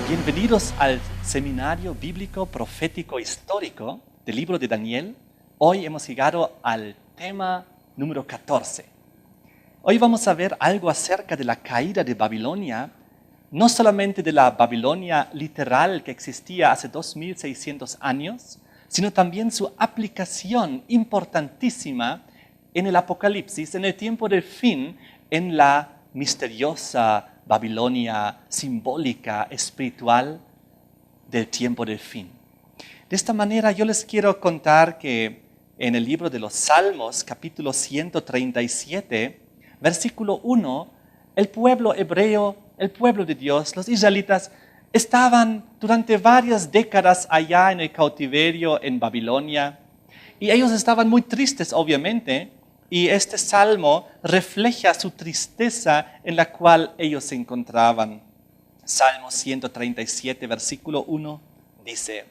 Bienvenidos al Seminario Bíblico Profético Histórico del libro de Daniel. Hoy hemos llegado al tema número 14. Hoy vamos a ver algo acerca de la caída de Babilonia, no solamente de la Babilonia literal que existía hace 2600 años, sino también su aplicación importantísima en el Apocalipsis, en el tiempo del fin, en la misteriosa Babilonia simbólica, espiritual del tiempo del fin. De esta manera yo les quiero contar que en el libro de los Salmos, capítulo 137, versículo 1, el pueblo hebreo, el pueblo de Dios, los israelitas, estaban durante varias décadas allá en el cautiverio en Babilonia y ellos estaban muy tristes, obviamente. Y este salmo refleja su tristeza en la cual ellos se encontraban. Salmo 137, versículo 1, dice: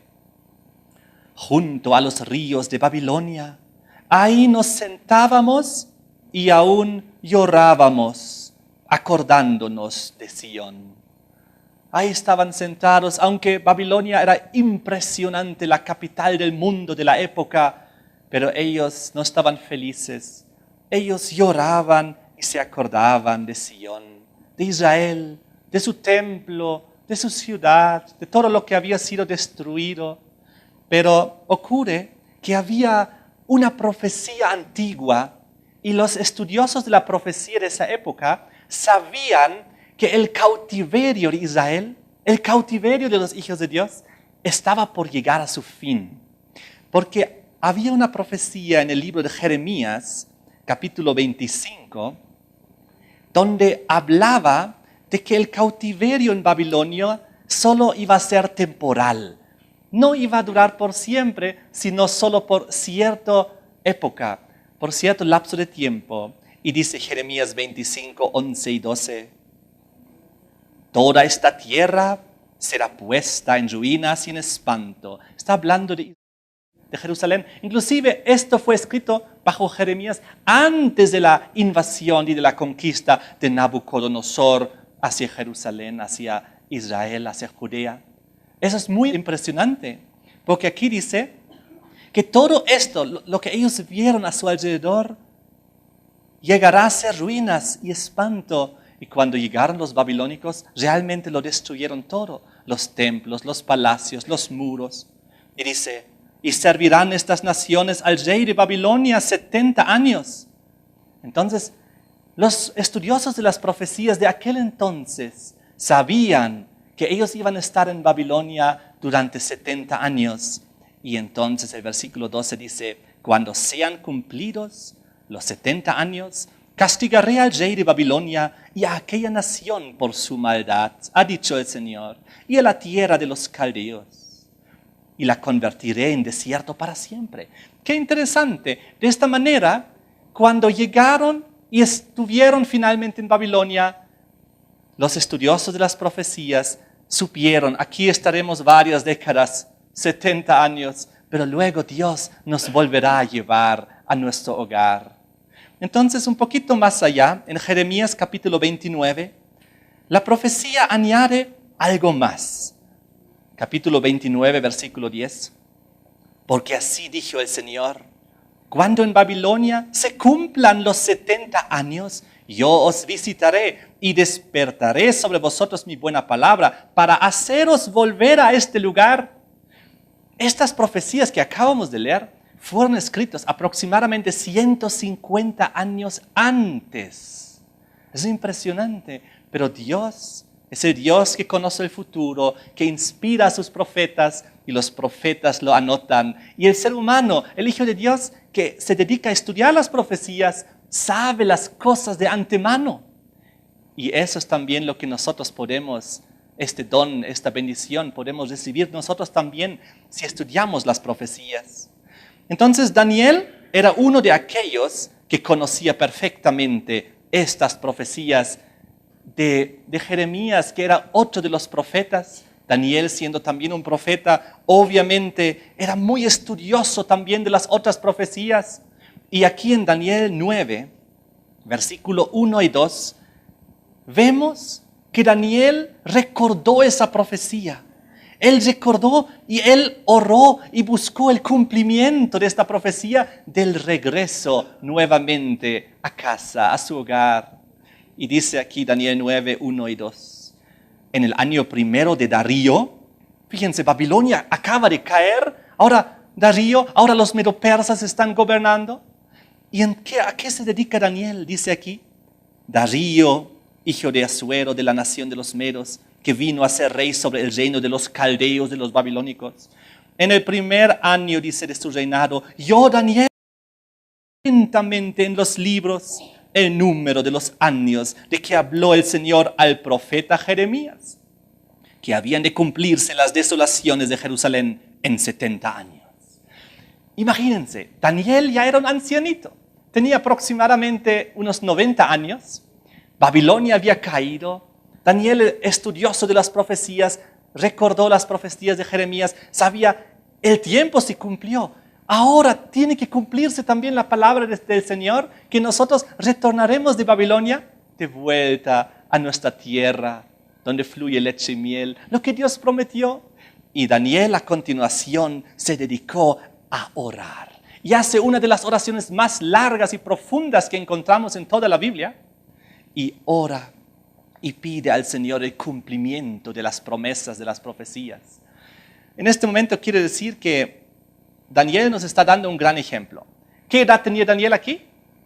junto a los ríos de Babilonia, ahí nos sentábamos y aún llorábamos, acordándonos de Sión. Ahí estaban sentados, aunque Babilonia era impresionante, la capital del mundo de la época, pero ellos no estaban felices. Ellos lloraban y se acordaban de Sión, de Israel, de su templo, de su ciudad, de todo lo que había sido destruido. Pero ocurre que había una profecía antigua y los estudiosos de la profecía de esa época sabían que el cautiverio de Israel, el cautiverio de los hijos de Dios, estaba por llegar a su fin. Porque había una profecía en el libro de Jeremías, capítulo 25, donde hablaba de que el cautiverio en Babilonia solo iba a ser temporal. No iba a durar por siempre, sino solo por cierta época, por cierto lapso de tiempo. Y dice Jeremías 25, 11 y 12, toda esta tierra será puesta en ruinas y en espanto. Está hablando de Jerusalén. Inclusive esto fue escrito bajo Jeremías antes de la invasión y de la conquista de Nabucodonosor hacia Jerusalén, hacia Israel, hacia Judea. Eso es muy impresionante, porque aquí dice que todo esto, lo que ellos vieron a su alrededor, llegará a ser ruinas y espanto. Y cuando llegaron los babilónicos, realmente lo destruyeron todo, los templos, los palacios, los muros. Y dice: y servirán estas naciones al rey de Babilonia 70 años. Entonces, los estudiosos de las profecías de aquel entonces sabían que ellos iban a estar en Babilonia durante 70 años. Y entonces el versículo 12 dice: cuando sean cumplidos los 70 años, castigaré al rey de Babilonia y a aquella nación por su maldad, ha dicho el Señor, y a la tierra de los caldeos. Y la convertiré en desierto para siempre. Qué interesante. De esta manera, cuando llegaron y estuvieron finalmente en Babilonia, los estudiosos de las profecías supieron: aquí estaremos varias décadas, 70 años, pero luego Dios nos volverá a llevar a nuestro hogar. Entonces, un poquito más allá, en Jeremías capítulo 29, la profecía añade algo más. Capítulo 29, versículo 10. Porque así dijo el Señor: cuando en Babilonia se cumplan los 70 años, yo os visitaré y despertaré sobre vosotros mi buena palabra para haceros volver a este lugar. Estas profecías que acabamos de leer fueron escritas aproximadamente 150 años antes. Es impresionante, pero Dios es el Dios que conoce el futuro, que inspira a sus profetas y los profetas lo anotan. Y el ser humano, el Hijo de Dios, que se dedica a estudiar las profecías, sabe las cosas de antemano. Y eso es también lo que nosotros podemos, este don, esta bendición, podemos recibir nosotros también si estudiamos las profecías. Entonces Daniel era uno de aquellos que conocía perfectamente estas profecías de Jeremías, que era otro de los profetas. Daniel, siendo también un profeta, obviamente era muy estudioso también de las otras profecías. Y aquí en Daniel 9, versículo 1 y 2, vemos que Daniel recordó esa profecía. Él recordó y él oró y buscó el cumplimiento de esta profecía del regreso nuevamente a casa, a su hogar. Y dice aquí Daniel 9, 1 y 2. En el año primero de Darío, fíjense, Babilonia acaba de caer, ahora Darío, ahora los medo-persas están gobernando. ¿Y a qué se dedica Daniel? Dice aquí, Darío, hijo de Asuero, de la nación de los medos, que vino a ser rey sobre el reino de los caldeos, de los babilónicos. En el primer año, dice, de su reinado, yo, Daniel, atentamente en los libros el número de los años de que habló el Señor al profeta Jeremías, que habían de cumplirse las desolaciones de Jerusalén en 70 años. Imagínense, Daniel ya era un ancianito, tenía aproximadamente unos 90 años, Babilonia había caído, Daniel, estudioso de las profecías, recordó las profecías de Jeremías, sabía, el tiempo se cumplió. Ahora tiene que cumplirse también la palabra del Señor, que nosotros retornaremos de Babilonia de vuelta a nuestra tierra, donde fluye leche y miel, lo que Dios prometió. Y Daniel a continuación se dedicó a orar. Y hace una de las oraciones más largas y profundas que encontramos en toda la Biblia. Y ora y pide al Señor el cumplimiento de las promesas, de las profecías. En este momento quiero decir que Daniel nos está dando un gran ejemplo. ¿Qué edad tenía Daniel aquí?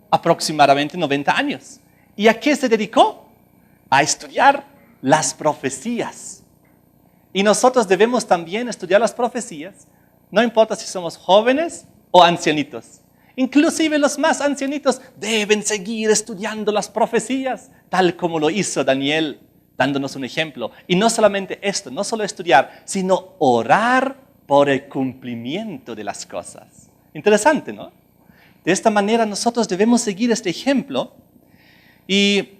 Aproximadamente 90 años. ¿Y a qué se dedicó? A estudiar las profecías. Y nosotros debemos también estudiar las profecías, no importa si somos jóvenes o ancianitos. Inclusive los más ancianitos deben seguir estudiando las profecías, tal como lo hizo Daniel, dándonos un ejemplo. Y no solamente esto, no solo estudiar, sino orar por el cumplimiento de las cosas. Interesante, ¿no? De esta manera nosotros debemos seguir este ejemplo. Y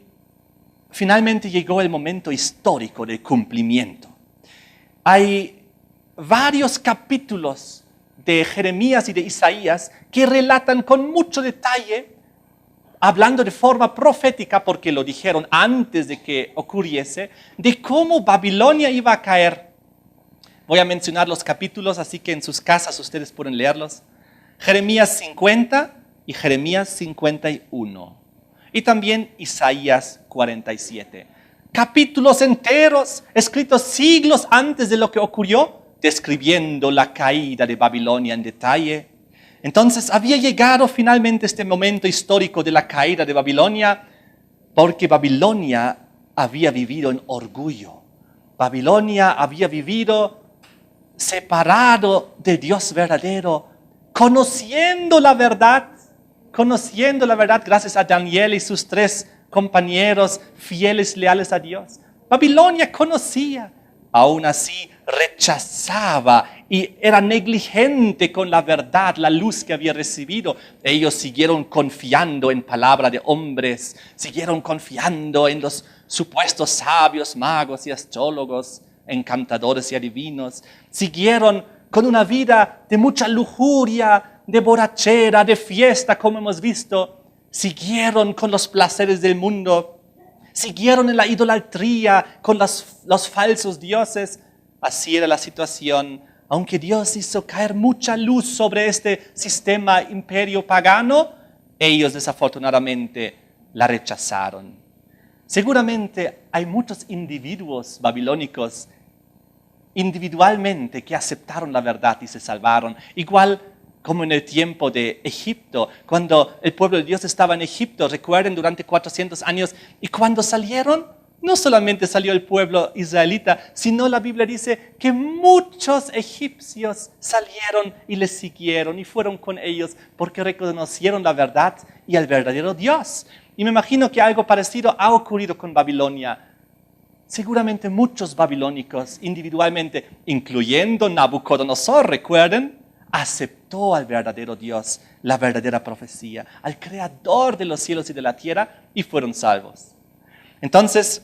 finalmente llegó el momento histórico del cumplimiento. Hay varios capítulos de Jeremías y de Isaías que relatan con mucho detalle, hablando de forma profética, porque lo dijeron antes de que ocurriese, de cómo Babilonia iba a caer. Voy a mencionar los capítulos, así que en sus casas ustedes pueden leerlos. Jeremías 50 y Jeremías 51. Y también Isaías 47. Capítulos enteros, escritos siglos antes de lo que ocurrió, describiendo la caída de Babilonia en detalle. Entonces había llegado finalmente este momento histórico de la caída de Babilonia, porque Babilonia había vivido en orgullo. Babilonia había vivido separado del Dios verdadero, conociendo la verdad gracias a Daniel y sus 3 compañeros fieles, leales a Dios. Babilonia conocía, aún así rechazaba y era negligente con la verdad, la luz que había recibido. Ellos siguieron confiando en palabra de hombres, siguieron confiando en los supuestos sabios, magos y astrólogos, encantadores y adivinos. Siguieron con una vida de mucha lujuria, de borrachera, de fiesta, como hemos visto. Siguieron con los placeres del mundo. Siguieron en la idolatría con los falsos dioses. Así era la situación. Aunque Dios hizo caer mucha luz sobre este sistema imperio pagano, ellos desafortunadamente la rechazaron. Seguramente hay muchos individuos babilónicos individualmente que aceptaron la verdad y se salvaron. Igual como en el tiempo de Egipto, cuando el pueblo de Dios estaba en Egipto, recuerden, durante 400 años, y cuando salieron, no solamente salió el pueblo israelita, sino la Biblia dice que muchos egipcios salieron y les siguieron y fueron con ellos porque reconocieron la verdad y al verdadero Dios. Y me imagino que algo parecido ha ocurrido con Babilonia. Seguramente muchos babilónicos individualmente, incluyendo Nabucodonosor, recuerden, aceptó al verdadero Dios, la verdadera profecía, al creador de los cielos y de la tierra, y fueron salvos. Entonces,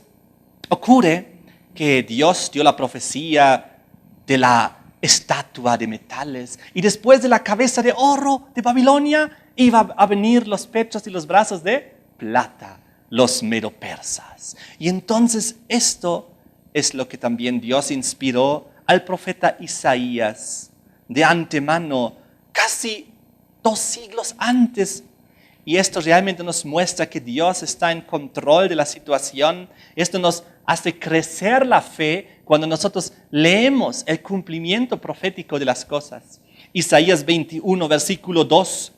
ocurre que Dios dio la profecía de la estatua de metales, y después de la cabeza de oro de Babilonia, iba a venir los pechos y los brazos de plata. los medo-persas. Y entonces esto es lo que también Dios inspiró al profeta Isaías de antemano, casi 2 siglos antes. Y esto realmente nos muestra que Dios está en control de la situación. Esto nos hace crecer la fe cuando nosotros leemos el cumplimiento profético de las cosas. Isaías 21, versículo 2,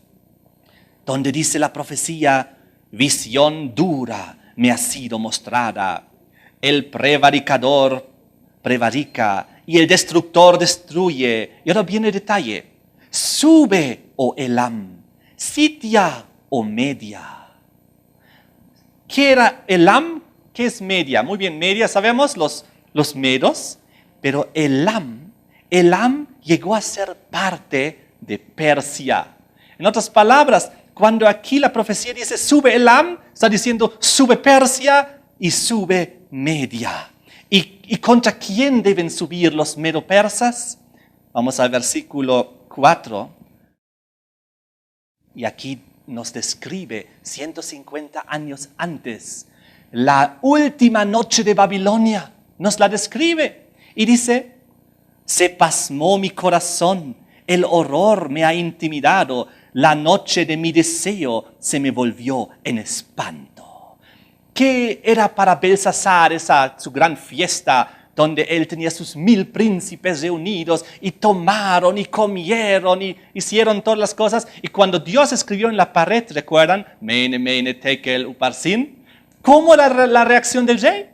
donde dice la profecía: visión dura me ha sido mostrada. El prevaricador prevarica y el destructor destruye. Y ahora viene el detalle. Sube, oh Elam, sitia, oh Media. ¿Qué era Elam? ¿Qué es Media? Muy bien, Media sabemos, los medos, pero Elam llegó a ser parte de Persia. En otras palabras, cuando aquí la profecía dice sube Elam, está diciendo sube Persia y sube Media. ¿Y contra quién deben subir los medo-persas? Vamos al versículo 4. Y aquí nos describe 150 años antes la última noche de Babilonia. Nos la describe y dice: se pasmó mi corazón, el horror me ha intimidado, la noche de mi deseo se me volvió en espanto. ¿Qué era para Belsasar su gran fiesta donde él tenía sus 1000 príncipes reunidos y tomaron y comieron y hicieron todas las cosas? Y cuando Dios escribió en la pared, ¿recuerdan? Mene, mene, tekel, uparsin. ¿Cómo era la reacción del rey?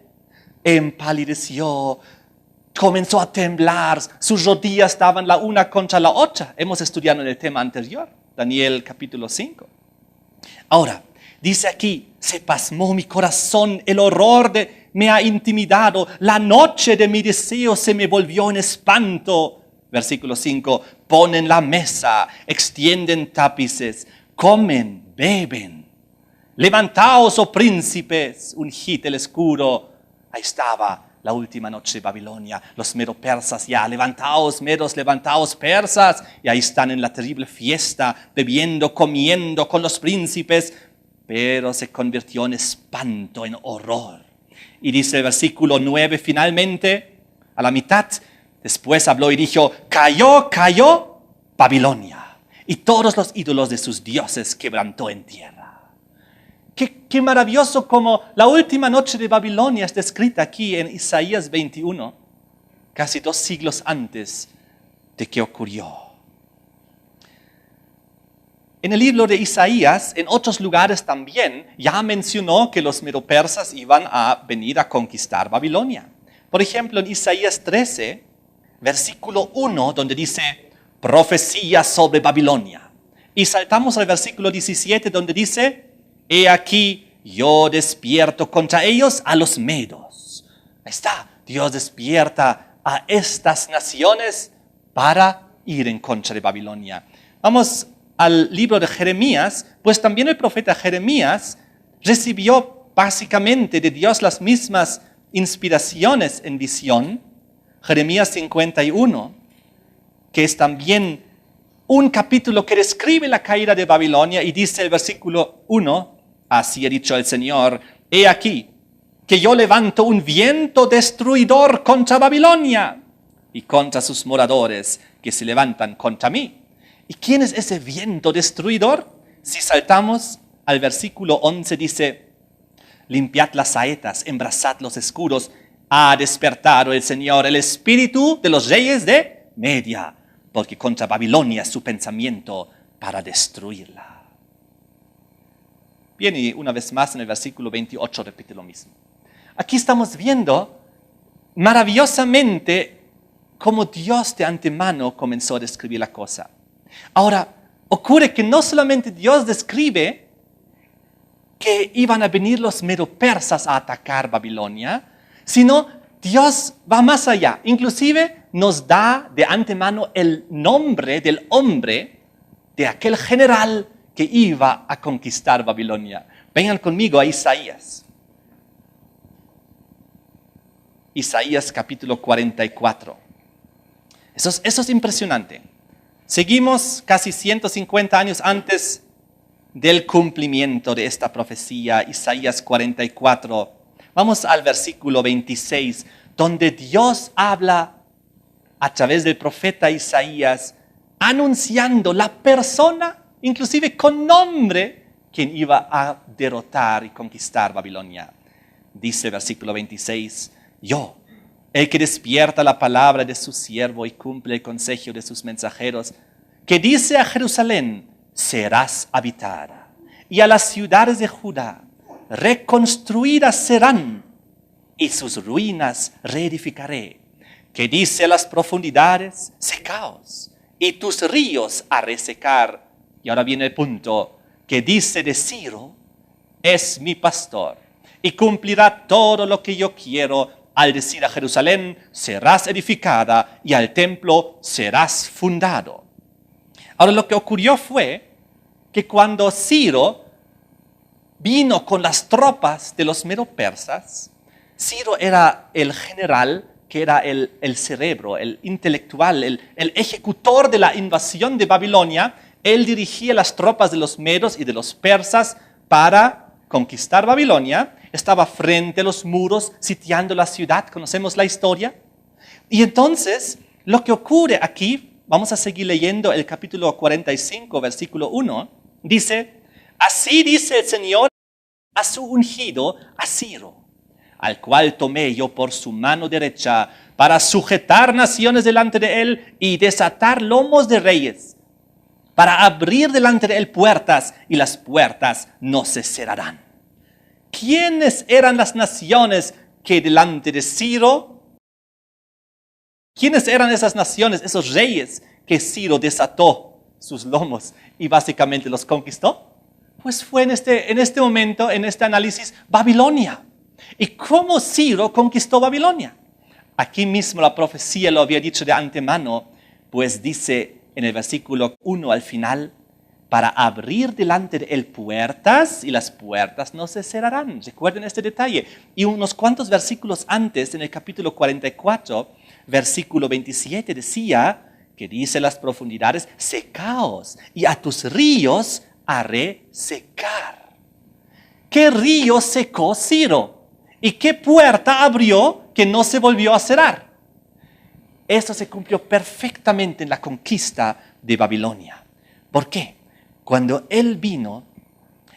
Empalideció, comenzó a temblar, sus rodillas estaban la una contra la otra. Hemos estudiado en el tema anterior, Daniel capítulo 5. Ahora, dice aquí: se pasmó mi corazón, el horror me ha intimidado, la noche de mi deseo se me volvió en espanto. Versículo 5, ponen la mesa, extienden tapices, comen, beben. Levantaos, oh príncipes, ungid el escudo. Ahí estaba la última noche de Babilonia, los medo-persas ya, levantaos medos, levantaos persas, y ahí están en la terrible fiesta, bebiendo, comiendo con los príncipes, pero se convirtió en espanto, en horror. Y dice el versículo 9 finalmente, a la mitad, después habló y dijo: cayó Babilonia, y todos los ídolos de sus dioses quebrantó en tierra. Qué maravilloso como la última noche de Babilonia es descrita aquí en Isaías 21, casi 2 siglos antes de que ocurrió. En el libro de Isaías, en otros lugares también, ya mencionó que los medo-persas iban a venir a conquistar Babilonia. Por ejemplo, en Isaías 13, versículo 1, donde dice: profecía sobre Babilonia. Y saltamos al versículo 17, donde dice: he aquí, yo despierto contra ellos a los medos. Ahí está, Dios despierta a estas naciones para ir en contra de Babilonia. Vamos al libro de Jeremías, pues también el profeta Jeremías recibió básicamente de Dios las mismas inspiraciones en visión. Jeremías 51, que es también un capítulo que describe la caída de Babilonia, y dice el versículo 1, así ha dicho el Señor: he aquí que yo levanto un viento destruidor contra Babilonia y contra sus moradores que se levantan contra mí. ¿Y quién es ese viento destruidor? Si saltamos al versículo 11, dice: limpiad las saetas, embrazad los escudos, ha despertado el Señor el espíritu de los reyes de Media, porque contra Babilonia es su pensamiento para destruirla. Bien, y una vez más en el versículo 28 repite lo mismo. Aquí estamos viendo maravillosamente cómo Dios de antemano comenzó a describir la cosa. Ahora, ocurre que no solamente Dios describe que iban a venir los medo-persas a atacar Babilonia, sino Dios va más allá. Inclusive nos da de antemano el nombre del hombre, de aquel general que iba a conquistar Babilonia. Vengan conmigo a Isaías. Isaías capítulo 44. Eso es impresionante. Seguimos casi 150 años antes del cumplimiento de esta profecía, Isaías 44. Vamos al versículo 26, donde Dios habla a través del profeta Isaías, anunciando la persona, inclusive con nombre, quien iba a derrotar y conquistar Babilonia. Dice versículo 26, yo, el que despierta la palabra de su siervo y cumple el consejo de sus mensajeros, que dice a Jerusalén, serás habitada, y a las ciudades de Judá, reconstruidas serán, y sus ruinas reedificaré. Que dice a las profundidades, secaos, y tus ríos a resecar. Y ahora viene el punto, que dice de Ciro, es mi pastor, y cumplirá todo lo que yo quiero, al decir a Jerusalén, serás edificada, y al templo serás fundado. Ahora lo que ocurrió fue que cuando Ciro vino con las tropas de los medo-persas, Ciro era el general, que era el cerebro, el intelectual, el ejecutor de la invasión de Babilonia. Él dirigía las tropas de los medos y de los persas para conquistar Babilonia. Estaba frente a los muros, sitiando la ciudad. ¿Conocemos la historia? Y entonces, lo que ocurre aquí, vamos a seguir leyendo el capítulo 45, versículo 1, dice, así dice el Señor a su ungido, a Ciro, al cual tomé yo por su mano derecha para sujetar naciones delante de él y desatar lomos de reyes, para abrir delante de él puertas y las puertas no se cerrarán. ¿Quiénes eran las naciones que delante de Ciro? ¿Quiénes eran esas naciones, esos reyes que Ciro desató sus lomos y básicamente los conquistó? Pues fue en este momento, en este análisis, Babilonia. ¿Y cómo Ciro conquistó Babilonia? Aquí mismo la profecía lo había dicho de antemano, pues dice en el versículo 1 al final, para abrir delante de él puertas y las puertas no se cerrarán. Recuerden este detalle. Y unos cuantos versículos antes, en el capítulo 44, versículo 27, decía que dice las profundidades, secaos y a tus ríos haré secar. ¿Qué río secó Ciro? ¿Y qué puerta abrió que no se volvió a cerrar? Esto se cumplió perfectamente en la conquista de Babilonia. ¿Por qué? Cuando él vino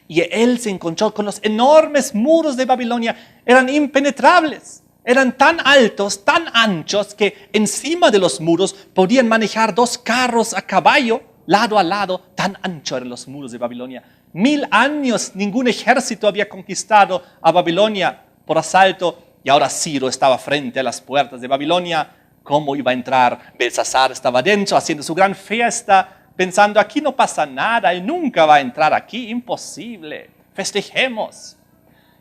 y él se encontró con los enormes muros de Babilonia, eran impenetrables, eran tan altos, tan anchos, que encima de los muros podían manejar 2 carros a caballo, lado a lado, tan anchos eran los muros de Babilonia. 1000 años ningún ejército había conquistado a Babilonia por asalto, y ahora Ciro estaba frente a las puertas de Babilonia. ¿Cómo iba a entrar? Belsasar estaba dentro haciendo su gran fiesta, pensando, aquí no pasa nada, él nunca va a entrar aquí, imposible, festejemos.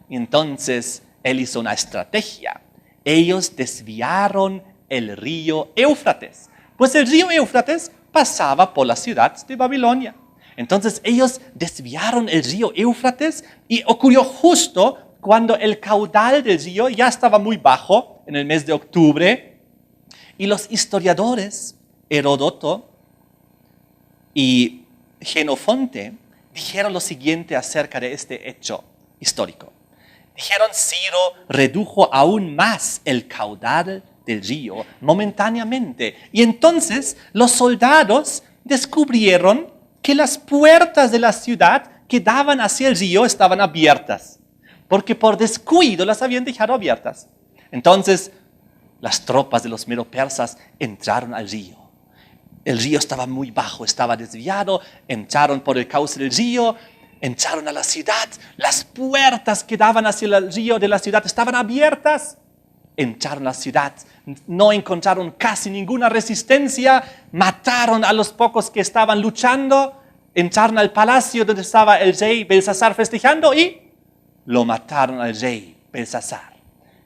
Y entonces él hizo una estrategia. Ellos desviaron el río Éufrates, pues el río Éufrates pasaba por la ciudad de Babilonia. Entonces ellos desviaron el río Éufrates y ocurrió justo cuando el caudal del río ya estaba muy bajo, en el mes de octubre, y los historiadores, Heródoto y Jenofonte, dijeron lo siguiente acerca de este hecho histórico. Dijeron, Ciro redujo aún más el caudal del río momentáneamente. Y entonces los soldados descubrieron que las puertas de la ciudad que daban hacia el río estaban abiertas, porque por descuido las habían dejado abiertas. Entonces las tropas de los medo-persas entraron al río. El río estaba muy bajo, estaba desviado, entraron por el cauce del río, entraron a la ciudad, las puertas que daban hacia el río de la ciudad estaban abiertas. Entraron a la ciudad, no encontraron casi ninguna resistencia, mataron a los pocos que estaban luchando, entraron al palacio donde estaba el rey Belsasar festejando y lo mataron al rey Belsasar.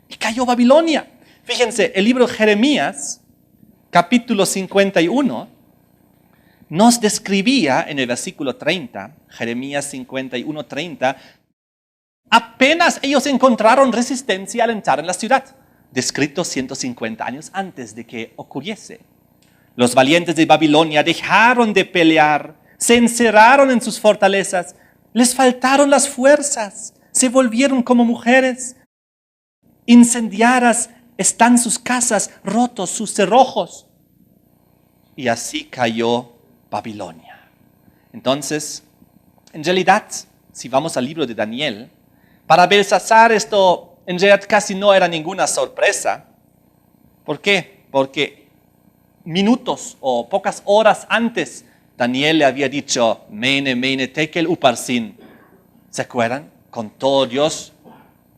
Y cayó Babilonia. Fíjense, el libro de Jeremías, capítulo 51, nos describía en el versículo 30, Jeremías 51, 30, apenas ellos encontraron resistencia al entrar en la ciudad, descrito 150 años antes de que ocurriese. Los valientes de Babilonia dejaron de pelear, se encerraron en sus fortalezas, Les faltaron las fuerzas, se volvieron como mujeres. Incendiadas están sus casas, rotos sus cerrojos. Y así cayó Babilonia. Entonces, en realidad, si vamos al libro de Daniel, para Belsasar esto en realidad casi no era ninguna sorpresa. ¿Por qué? Porque minutos o pocas horas antes, Daniel le había dicho, Mene, Mene, Tekel, Uparsin. ¿Se acuerdan? Con todo Dios,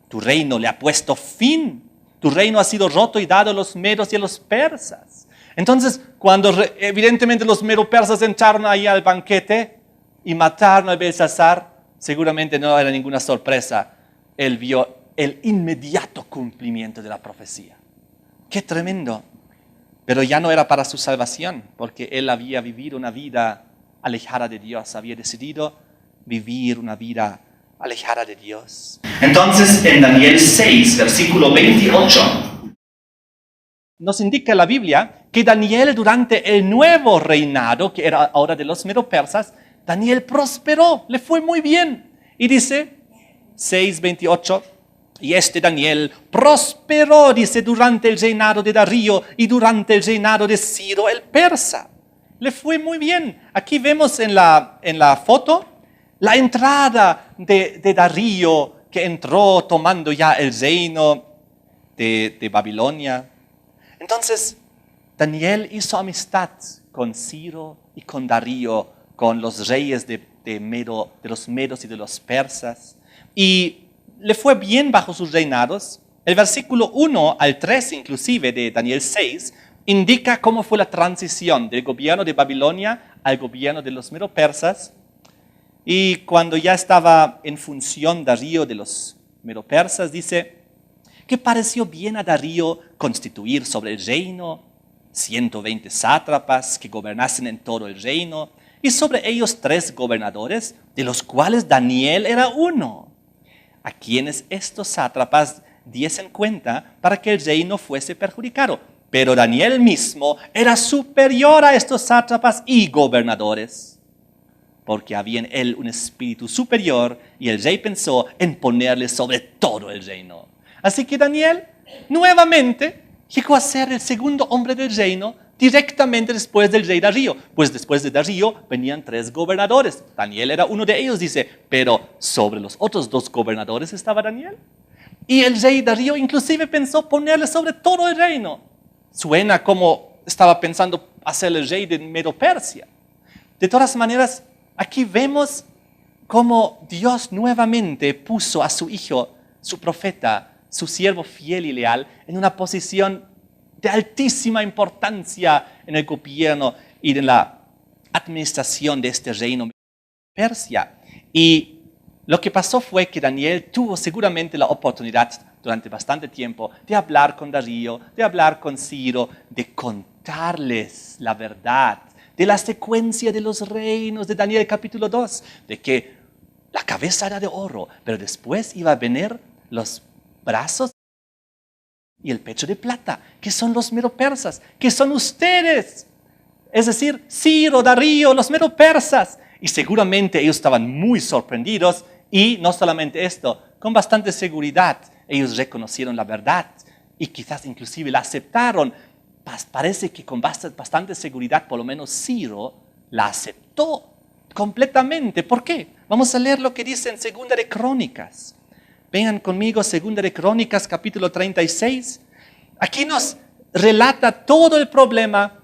tu reino le ha puesto fin. Tu reino ha sido roto y dado a los medos y a los persas. Entonces, cuando evidentemente los medo-persas entraron ahí al banquete y mataron a Belsasar, seguramente no era ninguna sorpresa. Él vio el inmediato cumplimiento de la profecía. ¡Qué tremendo! Pero ya no era para su salvación, porque él había vivido una vida alejada de Dios, había decidido vivir una vida alejada de Dios. Entonces, en Daniel 6, versículo 28, nos indica la Biblia que Daniel durante el nuevo reinado, que era ahora de los medo-persas, Daniel prosperó, le fue muy bien. Y dice, 6:28, y Daniel prosperó, dice, durante el reinado de Darío y durante el reinado de Ciro el persa. Le fue muy bien. Aquí vemos en la foto la entrada de Darío, que entró tomando ya el reino de Babilonia. Entonces, Daniel hizo amistad con Ciro y con Darío, con los reyes de los medos y de los persas. Y le fue bien bajo sus reinados. El versículo 1 al 3 inclusive de Daniel 6 indica cómo fue la transición del gobierno de Babilonia al gobierno de los medo-persas. Y cuando ya estaba en función Darío de los medo-persas, dice que pareció bien a Darío constituir sobre el reino 120 sátrapas que gobernasen en todo el reino, y sobre ellos 3 gobernadores, de los cuales Daniel era uno, a quienes estos sátrapas diesen cuenta para que el reino fuese perjudicado. Pero Daniel mismo era superior a estos sátrapas y gobernadores, porque había en él un espíritu superior, y el rey pensó en ponerle sobre todo el reino. Así que Daniel nuevamente llegó a ser el segundo hombre del reino, directamente después del rey Darío. Pues después de Darío venían 3 gobernadores. Daniel era uno de ellos, dice, pero sobre los otros 2 gobernadores estaba Daniel. Y el rey Darío inclusive pensó ponerle sobre todo el reino. Suena como estaba pensando hacer el rey de Medo-Persia. De todas maneras, aquí vemos cómo Dios nuevamente puso a su hijo, su profeta, su siervo fiel y leal, en una posición de altísima importancia en el gobierno y en la administración de este reino Persia. Y lo que pasó fue que Daniel tuvo seguramente la oportunidad durante bastante tiempo de hablar con Darío, de hablar con Ciro, de contarles la verdad de la secuencia de los reinos de Daniel capítulo 2, de que la cabeza era de oro, pero después iba a venir los brazos y el pecho de plata, que son los medo-persas, que son ustedes. Es decir, Ciro, Darío, los medo-persas. Y seguramente ellos estaban muy sorprendidos, y no solamente esto, con bastante seguridad ellos reconocieron la verdad y quizás inclusive la aceptaron. Parece que con bastante seguridad, por lo menos Ciro la aceptó completamente. ¿Por qué? Vamos a leer lo que dice en Segunda de Crónicas. Vengan conmigo, Segunda de Crónicas, capítulo 36. Aquí nos relata todo el problema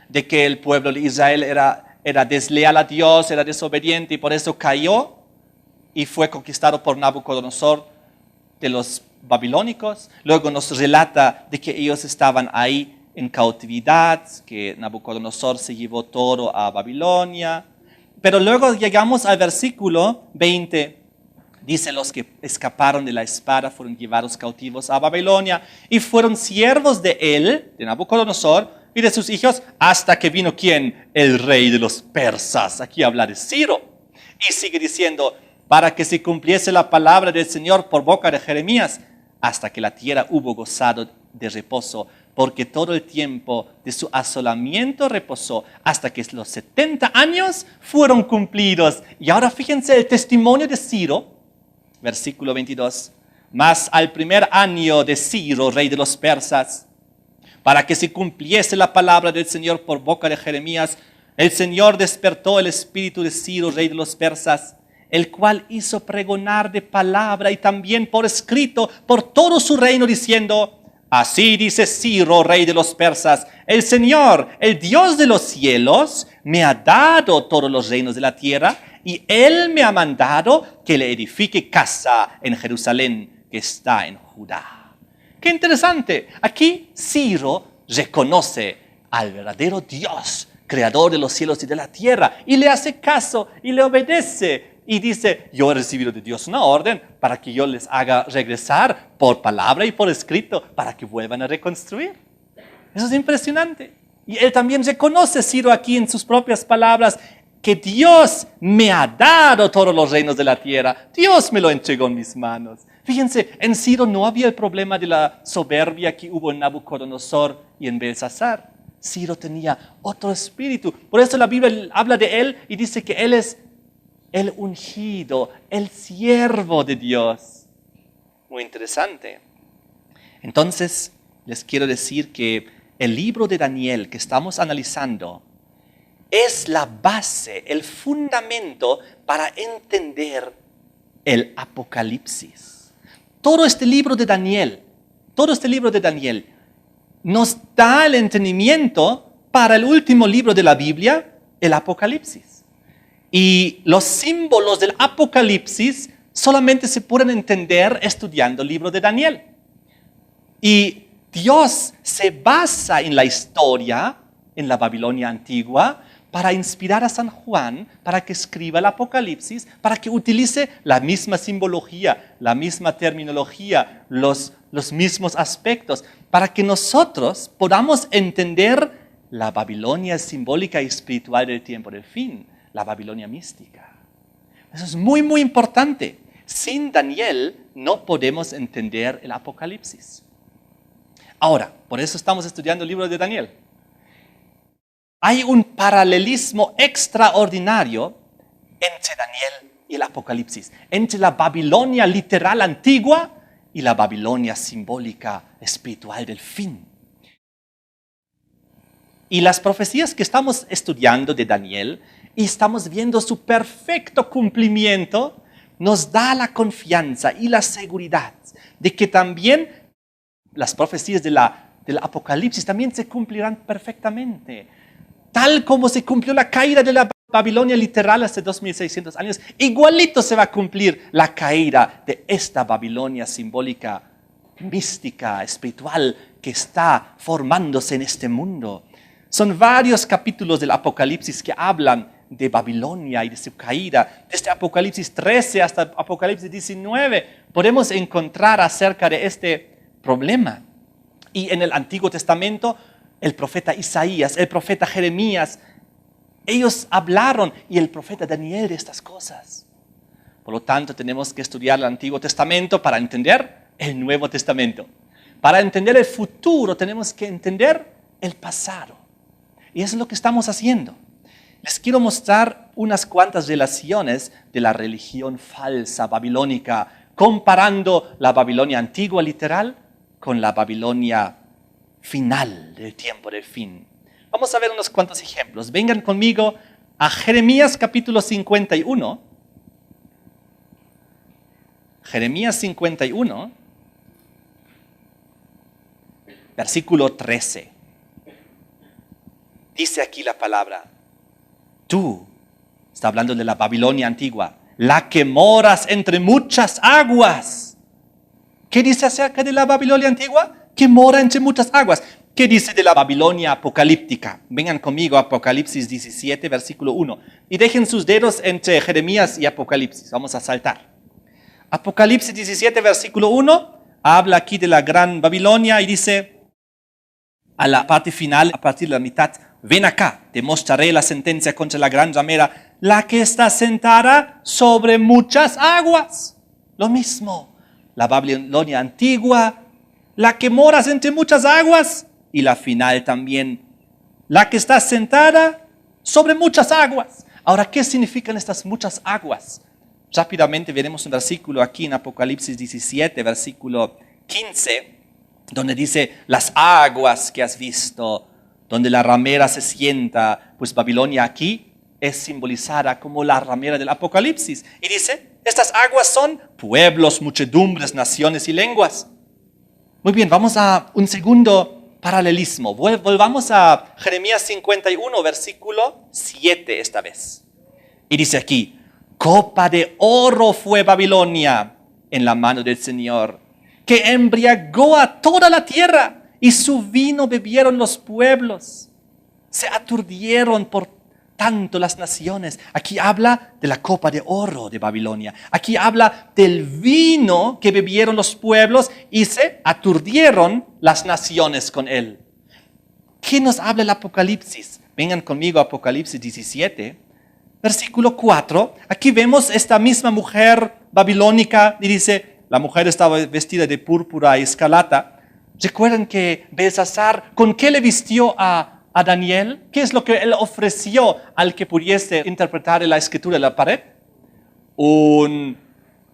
de que el pueblo de Israel era desleal a Dios, era desobediente, y por eso cayó y fue conquistado por Nabucodonosor de los babilónicos. Luego nos relata de que ellos estaban ahí en cautividad, que Nabucodonosor se llevó todo a Babilonia. Pero luego llegamos al versículo 20. Dice, los que escaparon de la espada fueron llevados cautivos a Babilonia y fueron siervos de él, de Nabucodonosor, y de sus hijos, hasta que vino ¿quién? El rey de los persas. Aquí habla de Ciro. Y sigue diciendo, para que se cumpliese la palabra del Señor por boca de Jeremías, hasta que la tierra hubo gozado de reposo porque todo el tiempo de su asolamiento reposó hasta que los 70 años fueron cumplidos. Y ahora fíjense el testimonio de Ciro, versículo 22. Mas al primer año de Ciro, rey de los persas, para que se cumpliese la palabra del Señor por boca de Jeremías, el Señor despertó el espíritu de Ciro, rey de los persas, el cual hizo pregonar de palabra y también por escrito por todo su reino, diciendo: así dice Ciro, rey de los persas, el Señor, el Dios de los cielos, me ha dado todos los reinos de la tierra, y Él me ha mandado que le edifique casa en Jerusalén, que está en Judá. ¡Qué interesante! Aquí Ciro reconoce al verdadero Dios, creador de los cielos y de la tierra, y le hace caso y le obedece. Y dice: yo he recibido de Dios una orden para que yo les haga regresar por palabra y por escrito para que vuelvan a reconstruir. Eso es impresionante. Y él también reconoce, Ciro, aquí en sus propias palabras, que Dios me ha dado todos los reinos de la tierra. Dios me lo entregó en mis manos. Fíjense, en Ciro no había el problema de la soberbia que hubo en Nabucodonosor y en Belsasar. Ciro tenía otro espíritu. Por eso la Biblia habla de él y dice que él es el ungido, el siervo de Dios. Muy interesante. Entonces, les quiero decir que el libro de Daniel que estamos analizando es la base, el fundamento para entender el Apocalipsis. Todo este libro de Daniel nos da el entendimiento para el último libro de la Biblia, el Apocalipsis. Y los símbolos del Apocalipsis solamente se pueden entender estudiando el libro de Daniel. Y Dios se basa en la historia, en la Babilonia antigua, para inspirar a San Juan, para que escriba el Apocalipsis, para que utilice la misma simbología, la misma terminología, los mismos aspectos, para que nosotros podamos entender la Babilonia simbólica y espiritual del tiempo del fin, la Babilonia mística. Eso es muy, muy importante. Sin Daniel no podemos entender el Apocalipsis. Ahora, por eso estamos estudiando el libro de Daniel. Hay un paralelismo extraordinario entre Daniel y el Apocalipsis, entre la Babilonia literal antigua y la Babilonia simbólica espiritual del fin. Y las profecías que estamos estudiando de Daniel y estamos viendo su perfecto cumplimiento, nos da la confianza y la seguridad de que también las profecías del Apocalipsis también se cumplirán perfectamente. Tal como se cumplió la caída de la Babilonia literal hace 2600 años, igualito se va a cumplir la caída de esta Babilonia simbólica, mística, espiritual, que está formándose en este mundo. Son varios capítulos del Apocalipsis que hablan de Babilonia y de su caída. Desde Apocalipsis 13 hasta Apocalipsis 19 podemos encontrar acerca de este problema. Y en el Antiguo Testamento, el profeta Isaías, el profeta Jeremías, ellos hablaron, y el profeta Daniel, de estas cosas. Por lo tanto, tenemos que estudiar el Antiguo Testamento para entender el Nuevo Testamento. Para entender el futuro tenemos que entender el pasado. Y eso es lo que estamos haciendo. Les quiero mostrar unas cuantas relaciones de la religión falsa babilónica, comparando la Babilonia antigua literal con la Babilonia final del tiempo del fin. Vamos a ver unos cuantos ejemplos. Vengan conmigo a Jeremías capítulo 51. Jeremías 51, versículo 13. Dice aquí la palabra: tú, está hablando de la Babilonia antigua, la que moras entre muchas aguas. ¿Qué dice acerca de la Babilonia antigua? Que mora entre muchas aguas. ¿Qué dice de la Babilonia apocalíptica? Vengan conmigo a Apocalipsis 17, versículo 1. Y dejen sus dedos entre Jeremías y Apocalipsis. Vamos a saltar. Apocalipsis 17, versículo 1, habla aquí de la gran Babilonia y dice, a la parte final, a partir de la mitad: ven acá, te mostraré la sentencia contra la gran ramera, la que está sentada sobre muchas aguas. Lo mismo, la Babilonia antigua, la que moras entre muchas aguas, y la final también. La que está sentada sobre muchas aguas. Ahora, ¿qué significan estas muchas aguas? Rápidamente veremos un versículo aquí en Apocalipsis 17, versículo 15, donde dice, las aguas que has visto, donde la ramera se sienta, pues Babilonia aquí es simbolizada como la ramera del Apocalipsis. Y dice, estas aguas son pueblos, muchedumbres, naciones y lenguas. Muy bien, vamos a un segundo paralelismo. Volvamos a Jeremías 51, versículo 7 esta vez. Y dice aquí, copa de oro fue Babilonia en la mano del Señor, que embriagó a toda la tierra, y su vino bebieron los pueblos. Se aturdieron por tanto las naciones. Aquí habla de la copa de oro de Babilonia. Aquí habla del vino que bebieron los pueblos y se aturdieron las naciones con él. ¿Qué nos habla el Apocalipsis? Vengan conmigo a Apocalipsis 17, versículo 4. Aquí vemos esta misma mujer babilónica y dice, la mujer estaba vestida de púrpura y escarlata. ¿Recuerdan que Belsasar, con qué le vistió a Daniel? ¿Qué es lo que él ofreció al que pudiese interpretar la escritura de la pared? Un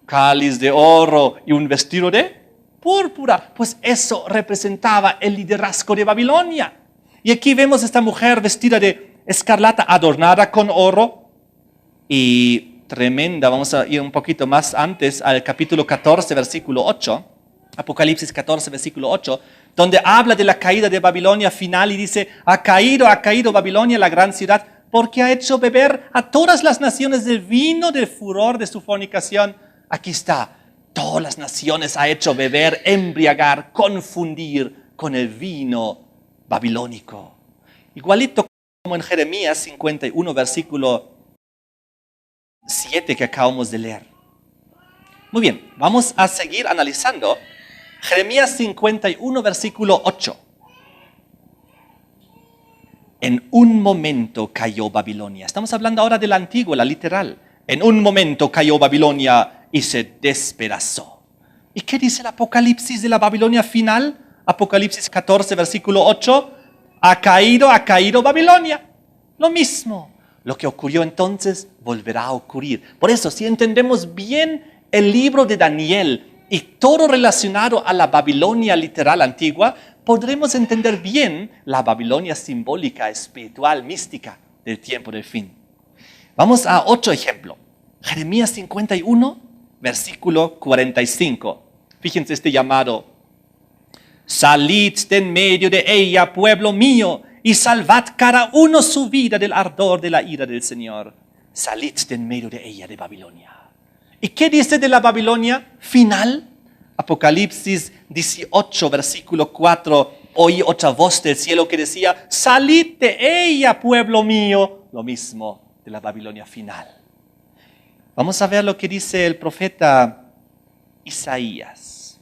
cáliz de oro y un vestido de púrpura. Pues eso representaba el liderazgo de Babilonia. Y aquí vemos esta mujer vestida de escarlata, adornada con oro y tremenda. Vamos a ir un poquito más antes al capítulo 14, versículo 8. Apocalipsis 14, versículo 8, donde habla de la caída de Babilonia final y dice, ha caído Babilonia, la gran ciudad, porque ha hecho beber a todas las naciones del vino del furor de su fornicación. Aquí está, todas las naciones ha hecho beber, embriagar, confundir con el vino babilónico. Igualito como en Jeremías 51, versículo 7 que acabamos de leer. Muy bien, vamos a seguir analizando Jeremías 51, versículo 8. En un momento cayó Babilonia. Estamos hablando ahora de la antigua, la literal. En un momento cayó Babilonia y se despedazó. ¿Y qué dice el Apocalipsis de la Babilonia final? Apocalipsis 14, versículo 8. Ha caído Babilonia. Lo mismo. Lo que ocurrió entonces volverá a ocurrir. Por eso, si entendemos bien el libro de Daniel y todo relacionado a la Babilonia literal antigua, podremos entender bien la Babilonia simbólica, espiritual, mística del tiempo del fin. Vamos a otro ejemplo. Jeremías 51, versículo 45. Fíjense este llamado. Salid de en medio de ella, pueblo mío, y salvad cada uno su vida del ardor de la ira del Señor. Salid de en medio de ella, de Babilonia. ¿Y qué dice de la Babilonia final? Apocalipsis 18, versículo 4. Oí otra voz del cielo que decía, salid de ella, pueblo mío. Lo mismo de la Babilonia final. Vamos a ver lo que dice el profeta Isaías.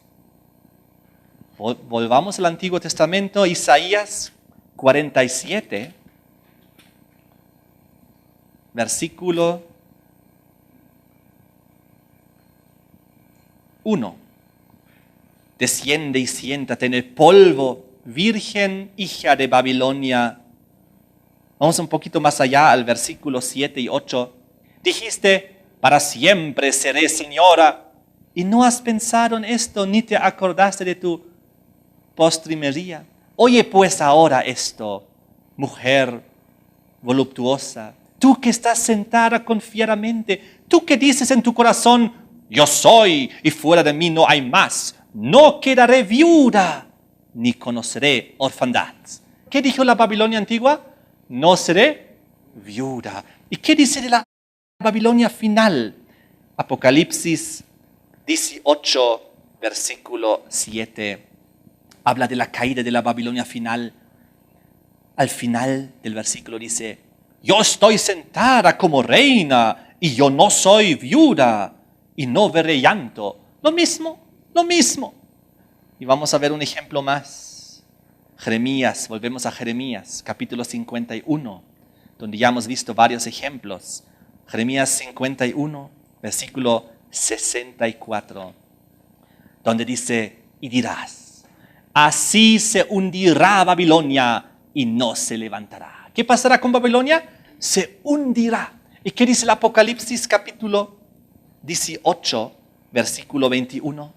Volvamos al Antiguo Testamento, Isaías 47, versículo 1. Desciende y siéntate en el polvo, virgen hija de Babilonia. Vamos un poquito más allá al versículo 7 y 8. Dijiste, para siempre seré señora, y no has pensado en esto, ni te acordaste de tu postrimería. Oye pues ahora esto, mujer voluptuosa, tú que estás sentada confiadamente, tú que dices en tu corazón, yo soy y fuera de mí no hay más, no quedaré viuda, ni conoceré orfandad. ¿Qué dijo la Babilonia antigua? No seré viuda. ¿Y qué dice de la Babilonia final? Apocalipsis 18, versículo 7. Habla de la caída de la Babilonia final. Al final del versículo dice, yo estoy sentada como reina y yo no soy viuda y no veré llanto. Lo mismo. Y vamos a ver un ejemplo más. Jeremías, volvemos a Jeremías, capítulo 51, donde ya hemos visto varios ejemplos. Jeremías 51, versículo 64, donde dice, y dirás, Así se hundirá Babilonia y no se levantará. ¿Qué pasará con Babilonia? Se hundirá. ¿Y qué dice el Apocalipsis capítulo 18, versículo 21?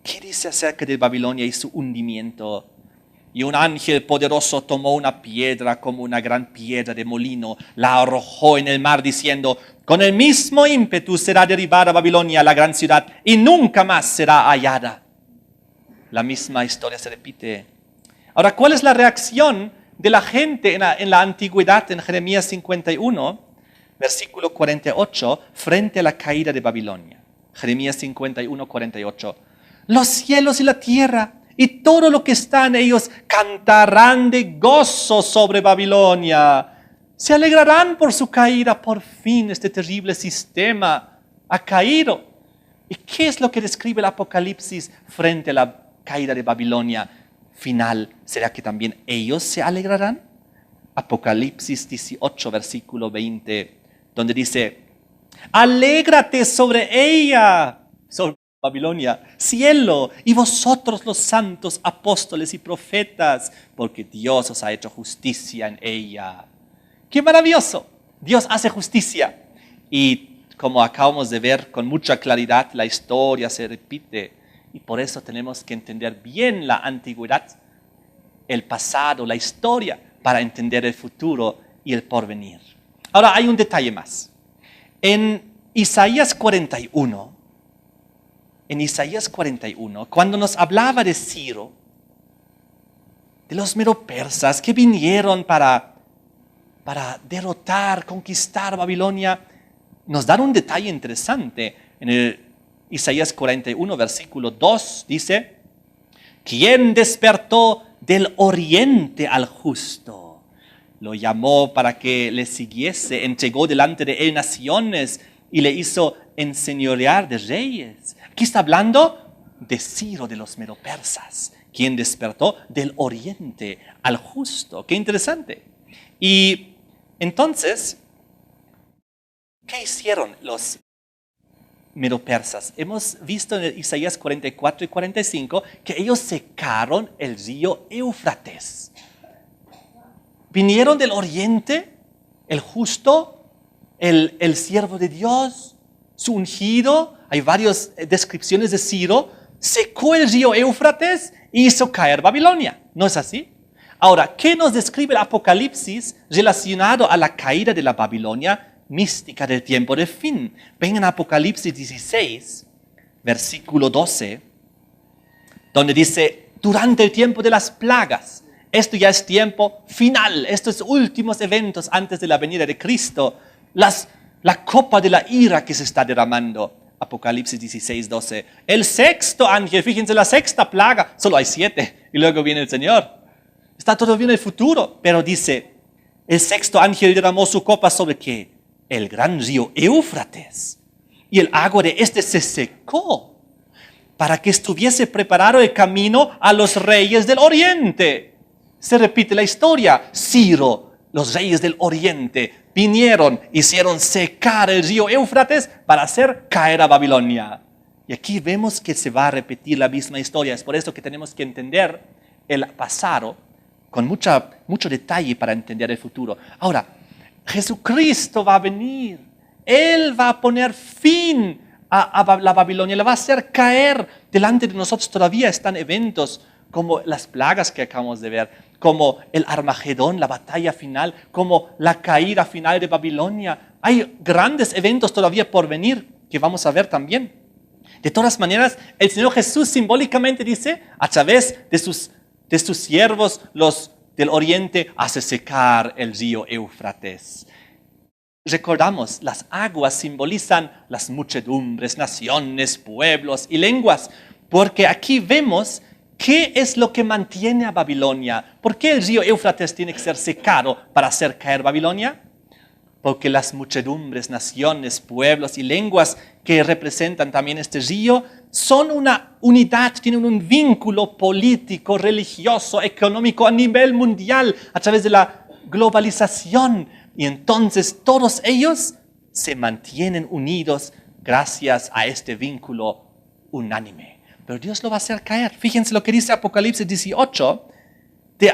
¿Qué dice acerca de Babilonia y su hundimiento? Y un ángel poderoso tomó una piedra como una gran piedra de molino, la arrojó en el mar diciendo, con el mismo ímpetu será derribada Babilonia, la gran ciudad, y nunca más será hallada. La misma historia se repite. Ahora, ¿cuál es la reacción de la gente en la antigüedad, en Jeremías 51, versículo 48, frente a la caída de Babilonia? Jeremías 51, 48. Los cielos y la tierra y todo lo que está en ellos cantarán de gozo sobre Babilonia. Se alegrarán por su caída. Por fin este terrible sistema ha caído. ¿Y qué es lo que describe el Apocalipsis frente a la caída de Babilonia final? ¿Será que también ellos se alegrarán? Apocalipsis 18, versículo 20, donde dice, alégrate sobre ella, sobre Babilonia, cielo, y vosotros los santos apóstoles y profetas, porque Dios os ha hecho justicia en ella. ¡Qué maravilloso! Dios hace justicia. Y como acabamos de ver con mucha claridad, la historia se repite. Y por eso tenemos que entender bien la antigüedad, el pasado, la historia, para entender el futuro y el porvenir. Ahora hay un detalle más. En Isaías 41, cuando nos hablaba de Ciro, de los medo-persas que vinieron para derrotar, conquistar Babilonia, nos dan un detalle interesante. En el Isaías 41, versículo 2, dice, ¿quién despertó del oriente al justo? Lo llamó para que le siguiese, entregó delante de él naciones y le hizo enseñorear de reyes. Aquí está hablando de Ciro de los medo-persas, quien despertó del oriente al justo. ¡Qué interesante! Y entonces, ¿qué hicieron los medo-persas? Hemos visto en Isaías 44 y 45 que ellos secaron el río Éufrates. Vinieron del oriente, el justo, el siervo de Dios, su ungido. Hay varias descripciones de Ciro. Secó el río Éufrates y hizo caer Babilonia. ¿No es así? Ahora, ¿qué nos describe el Apocalipsis relacionado a la caída de la Babilonia mística del tiempo del fin? Ven en Apocalipsis 16, versículo 12, donde dice, durante el tiempo de las plagas, esto ya es tiempo final, estos últimos eventos antes de la venida de Cristo, la copa de la ira que se está derramando. Apocalipsis 16, 12. El sexto ángel, fíjense, la sexta plaga, solo hay 7 y luego viene el Señor. Está todavía en el futuro, pero dice, el sexto ángel derramó su copa sobre ¿qué? El gran río Éufrates. Y el agua de este se secó para que estuviese preparado el camino a los reyes del oriente. Se repite la historia. Ciro, los reyes del oriente, vinieron, hicieron secar el río Éufrates para hacer caer a Babilonia. Y aquí vemos que se va a repetir la misma historia. Es por eso que tenemos que entender el pasado con mucho detalle para entender el futuro. Ahora, Jesucristo va a venir. Él va a poner fin a la Babilonia. La va a hacer caer. Delante de nosotros todavía están eventos como las plagas que acabamos de ver, como el Armagedón, la batalla final, como la caída final de Babilonia. Hay grandes eventos todavía por venir que vamos a ver también. De todas maneras, el Señor Jesús simbólicamente dice, a través de sus siervos, los del oriente, hace secar el río Éufrates. Recordamos, las aguas simbolizan las muchedumbres, naciones, pueblos y lenguas, porque aquí vemos qué es lo que mantiene a Babilonia. ¿Por qué el río Éufrates tiene que ser secado para hacer caer Babilonia? Porque las muchedumbres, naciones, pueblos y lenguas que representan también este río son una unidad, tienen un vínculo político, religioso, económico a nivel mundial a través de la globalización. Y entonces todos ellos se mantienen unidos gracias a este vínculo unánime. pero Dios lo va a hacer caer. Fíjense lo que dice Apocalipsis 18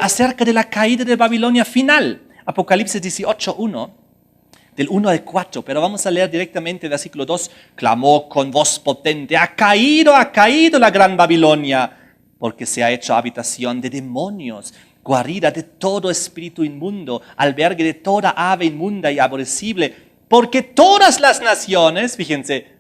acerca de la caída de Babilonia final. Apocalipsis 18, 1, del 1 al 4, pero vamos a leer directamente el versículo 2. Clamó con voz potente, ha caído la gran Babilonia, porque se ha hecho habitación de demonios, guarida de todo espíritu inmundo, albergue de toda ave inmunda y aborrecible, porque todas las naciones, fíjense,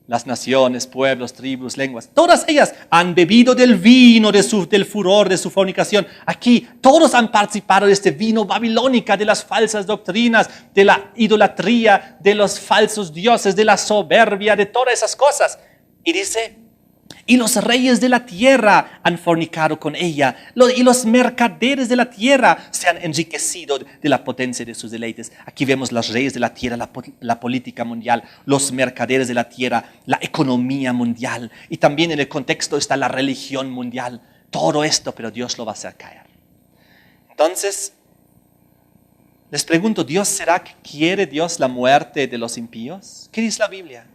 las naciones, pueblos, tribus, lenguas, todas ellas han bebido del vino del furor de su fornicación. Aquí todos han participado de este vino babilónica, de las falsas doctrinas, de la idolatría, de los falsos dioses, de la soberbia, de todas esas cosas. Y dice, y los reyes de la tierra han fornicado con ella, y los mercaderes de la tierra se han enriquecido de la potencia de sus deleites. Aquí vemos los reyes de la tierra, la política mundial, los mercaderes de la tierra, la economía mundial, y también en el contexto está la religión mundial. Todo esto, pero Dios lo va a hacer caer. Entonces, les pregunto, ¿será que quiere Dios la muerte de los impíos? ¿Qué dice la Biblia?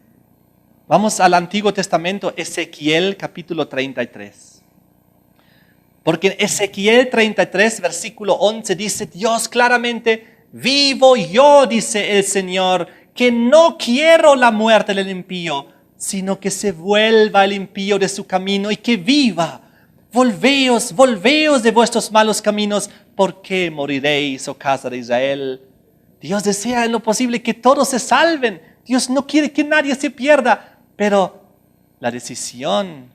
Vamos al Antiguo Testamento, Ezequiel capítulo 33. Porque en Ezequiel 33, versículo 11, dice Dios claramente, vivo yo, dice el Señor, que no quiero la muerte del impío, sino que se vuelva el impío de su camino y que viva. Volveos de vuestros malos caminos, porque moriréis, oh casa de Israel. Dios desea en lo posible que todos se salven. Dios no quiere que nadie se pierda. Pero la decisión,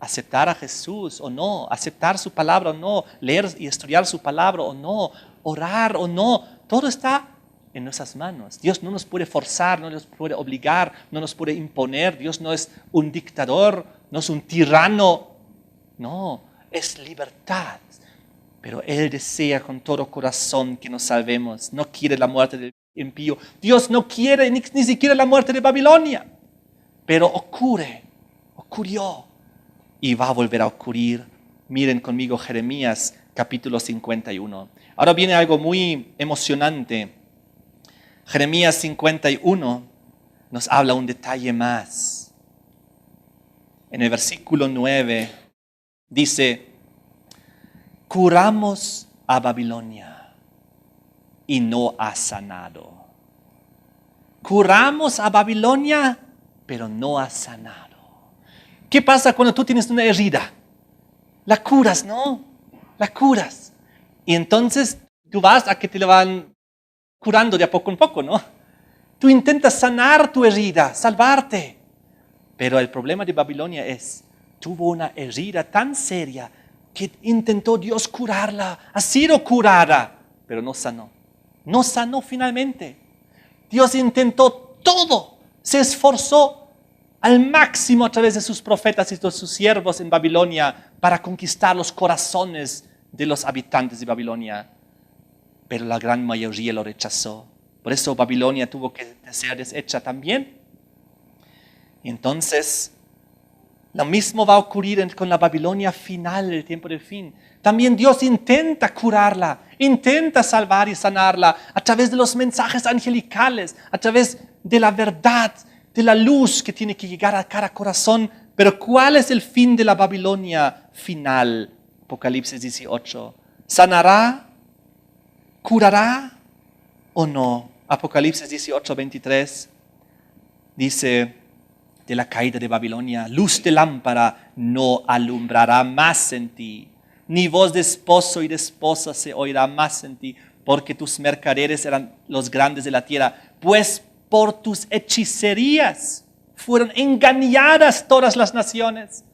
aceptar a Jesús o no, aceptar su palabra o no, leer y estudiar su palabra o no, orar o no, todo está en nuestras manos. Dios no nos puede forzar, no nos puede obligar, no nos puede imponer. Dios no es un dictador, no es un tirano. No, es libertad. Pero Él desea con todo corazón que nos salvemos. No quiere la muerte del impío. Dios no quiere ni siquiera la muerte de Babilonia. Pero ocurrió y va a volver a ocurrir. Miren conmigo Jeremías capítulo 51. Ahora viene algo muy emocionante. Jeremías 51 nos habla un detalle más. En el versículo 9 dice, curamos a Babilonia y no ha sanado. Curamos a Babilonia, pero no ha sanado. ¿Qué pasa cuando tú tienes una herida? La curas, ¿no? La curas. Y entonces tú vas a que te la van curando de a poco en poco, ¿no? Tú intentas sanar tu herida, salvarte. Pero el problema de Babilonia tuvo una herida tan seria que intentó Dios curarla. Ha sido curada, pero no sanó. No sanó finalmente. Dios intentó todo. Se esforzó al máximo a través de sus profetas y de sus siervos en Babilonia para conquistar los corazones de los habitantes de Babilonia. Pero la gran mayoría lo rechazó. Por eso Babilonia tuvo que ser deshecha también. Y entonces, lo mismo va a ocurrir con la Babilonia final, el tiempo del fin. También Dios intenta curarla, intenta salvar y sanarla a través de los mensajes angelicales, a través de la verdad, de la luz que tiene que llegar a cada corazón. Pero ¿cuál es el fin de la Babilonia final? Apocalipsis 18. ¿Sanará? ¿Curará o no? Apocalipsis 18, 23 dice de la caída de Babilonia, luz de lámpara no alumbrará más en ti, ni voz de esposo y de esposa se oirá más en ti, porque tus mercaderes eran los grandes de la tierra, pues por tus hechicerías fueron engañadas todas las naciones.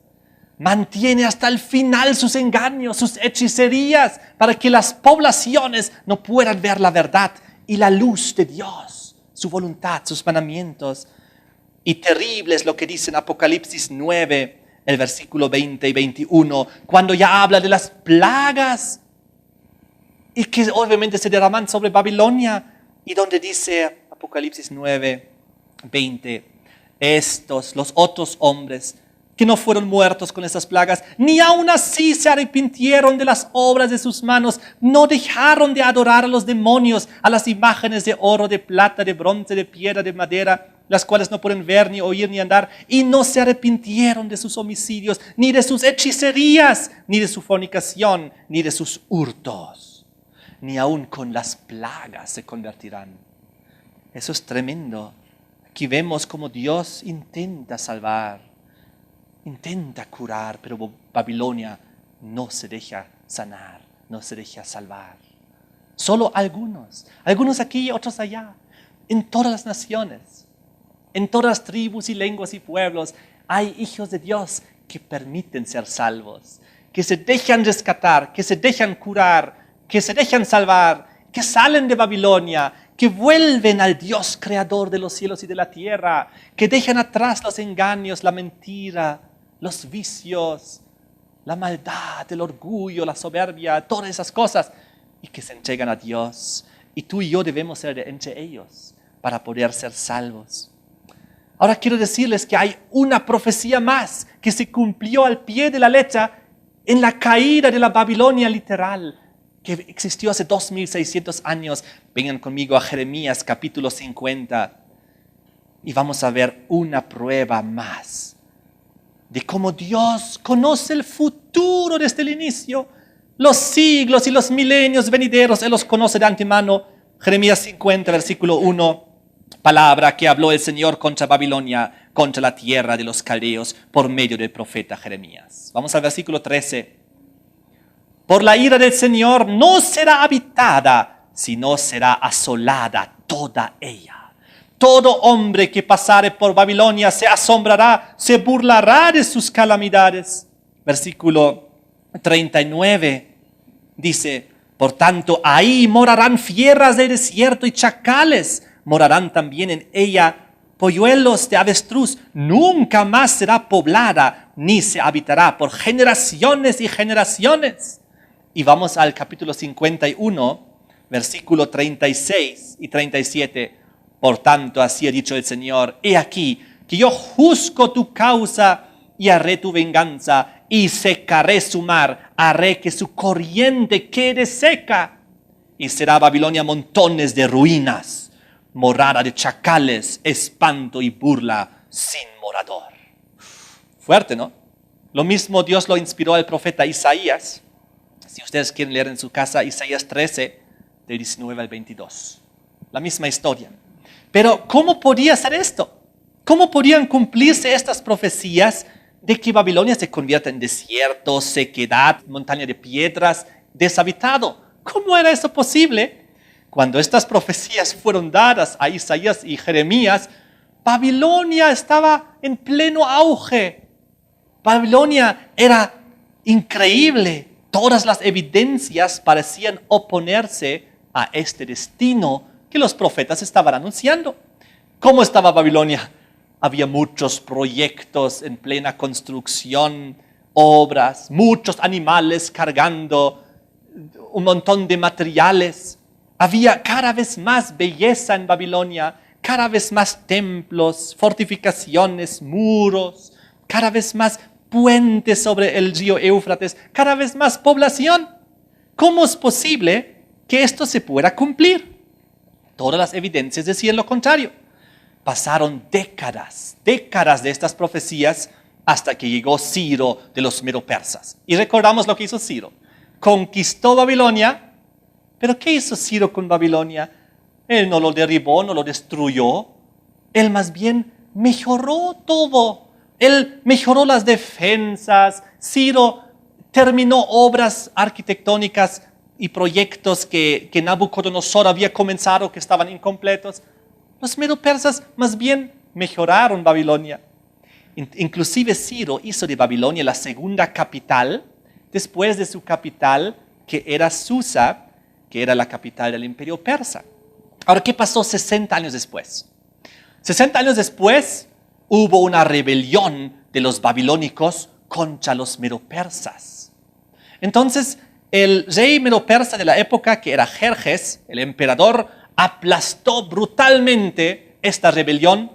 Mantiene hasta el final sus engaños, sus hechicerías, para que las poblaciones no puedan ver la verdad y la luz de Dios, su voluntad, sus mandamientos. Y terrible es lo que dice en Apocalipsis 9, el versículo 20 y 21, cuando ya habla de las plagas y que obviamente se derraman sobre Babilonia, y donde dice Apocalipsis 9, 20, los otros hombres que no fueron muertos con esas plagas, ni aun así se arrepintieron de las obras de sus manos, no dejaron de adorar a los demonios, a las imágenes de oro, de plata, de bronce, de piedra, de madera, las cuales no pueden ver, ni oír, ni andar, y no se arrepintieron de sus homicidios, ni de sus hechicerías, ni de su fornicación, ni de sus hurtos, ni aun con las plagas se convertirán. Eso es tremendo. Aquí vemos cómo Dios intenta salvar, intenta curar, pero Babilonia no se deja sanar, no se deja salvar. Solo algunos aquí y otros allá, en todas las naciones, en todas las tribus y lenguas y pueblos, hay hijos de Dios que permiten ser salvos, que se dejan rescatar, que se dejan curar, que se dejan salvar, que salen de Babilonia, que vuelven al Dios creador de los cielos y de la tierra, que dejan atrás los engaños, la mentira, los vicios, la maldad, el orgullo, la soberbia, todas esas cosas, y que se entregan a Dios. Y tú y yo debemos ser entre ellos para poder ser salvos. Ahora quiero decirles que hay una profecía más que se cumplió al pie de la letra en la caída de la Babilonia literal, que existió hace 2600 años. Vengan conmigo a Jeremías capítulo 50 y vamos a ver una prueba más de cómo Dios conoce el futuro desde el inicio. Los siglos y los milenios venideros Él los conoce de antemano. Jeremías 50, versículo 1, palabra que habló el Señor contra Babilonia, contra la tierra de los caldeos, por medio del profeta Jeremías. Vamos al versículo 13. Por la ira del Señor no será habitada, sino será asolada toda ella. Todo hombre que pasare por Babilonia se asombrará, se burlará de sus calamidades. Versículo 39 dice, por tanto, ahí morarán fieras del desierto y chacales, morarán también en ella polluelos de avestruz. Nunca más será poblada, ni se habitará por generaciones y generaciones. Y vamos al capítulo 51, versículo 36 y 37. Por tanto, así ha dicho el Señor, he aquí que yo juzgo tu causa y haré tu venganza, y secaré su mar, haré que su corriente quede seca. Y será Babilonia montones de ruinas, morada de chacales, espanto y burla sin morador. Fuerte, ¿no? Lo mismo Dios lo inspiró al profeta Isaías. Si ustedes quieren leer en su casa, Isaías 13, del 19 al 22. La misma historia. Pero, ¿cómo podía ser esto? ¿Cómo podían cumplirse estas profecías de que Babilonia se convierta en desierto, sequedad, montaña de piedras, deshabitado? ¿Cómo era eso posible? Cuando estas profecías fueron dadas a Isaías y Jeremías, Babilonia estaba en pleno auge. Babilonia era increíble. Todas las evidencias parecían oponerse a este destino que los profetas estaban anunciando. ¿Cómo estaba Babilonia? Había muchos proyectos en plena construcción, obras, muchos animales cargando un montón de materiales. Había cada vez más belleza en Babilonia, cada vez más templos, fortificaciones, muros, cada vez más puentes sobre el río Éufrates, cada vez más población. ¿Cómo es posible que esto se pueda cumplir? Todas las evidencias decían lo contrario. Pasaron décadas de estas profecías hasta que llegó Ciro de los medo-persas. Y recordamos lo que hizo Ciro. Conquistó Babilonia, pero ¿qué hizo Ciro con Babilonia? Él no lo derribó, no lo destruyó. Él más bien mejoró todo. Él mejoró las defensas. Ciro terminó obras arquitectónicas y proyectos que Nabucodonosor había comenzado que estaban incompletos. Los medo-persas más bien mejoraron Babilonia. Inclusive Ciro hizo de Babilonia la segunda capital después de su capital, que era Susa, que era la capital del imperio persa. Ahora, ¿qué pasó 60 años después? 60 años después hubo una rebelión de los babilónicos contra los medo-persas. Entonces, el rey medo-persa de la época, que era Jerjes, el emperador, aplastó brutalmente esta rebelión,